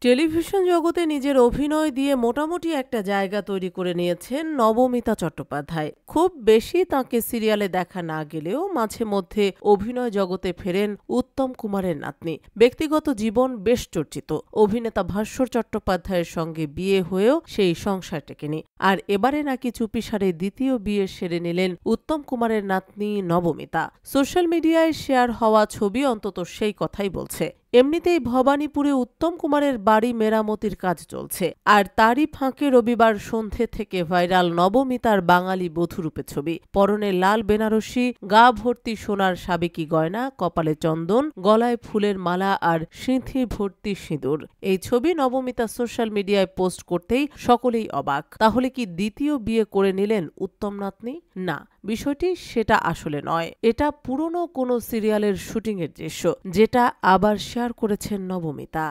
Television জগতে নিজের অভিনয় দিয়ে মোটামুটি একটা জায়গা তৈরি করে নিয়েছেন নবমিতা চট্টোপাধ্যায়। খুব বেশি তাঁকে সিরিয়ালে দেখা না গেলেও মাঝে মধ্যে অভিনয় জগতে ফেরেন উত্তম কুমারের নাতনি। ব্যক্তিগত জীবন বেশ চর্চিত। অভিনেতা ভাস্বর চট্টোপাধ্যায়ের সঙ্গে বিয়ে হয়েও সেই সংসার টেকেনি। আর এবারে নাকি চুপিসারে দ্বিতীয় বিয়ে সেরে নিলেন উত্তম কুমারের নাতনি নবমিতা। সোশ্যাল মিডিয়ায় শেয়ার হওয়া ছবি অন্তত সেই কথাই বলছে। এমনিতেই ভবানীপুরে উত্তম কুমারের বাড়ি মেরামতির কাজ চলছে, আর তারই ফাঁকে রবিবার সন্ধে থেকে ভাইরাল নবমিতার বাঙালি বধূরূপে ছবি। পরনে লাল বেনারসি, গা ভর্তি সোনার সাবেকি গয়না, কপালে চন্দন, গলায় ফুলের মালা আর সিঁথি ভর্তি সিঁদুর। এই ছবি নবমিতা সোশ্যাল মিডিয়ায় পোস্ট করতেই সকলেই অবাক। তাহলে কি দ্বিতীয় বিয়ে করে নিলেন উত্তম নাতনি? না, বিষয়টি সেটা আসলে নয়। এটা পুরনো কোনো সিরিয়ালের শুটিংয়ের দৃশ্য, যেটা আবার শেয়ার করেছেন নবমিতা।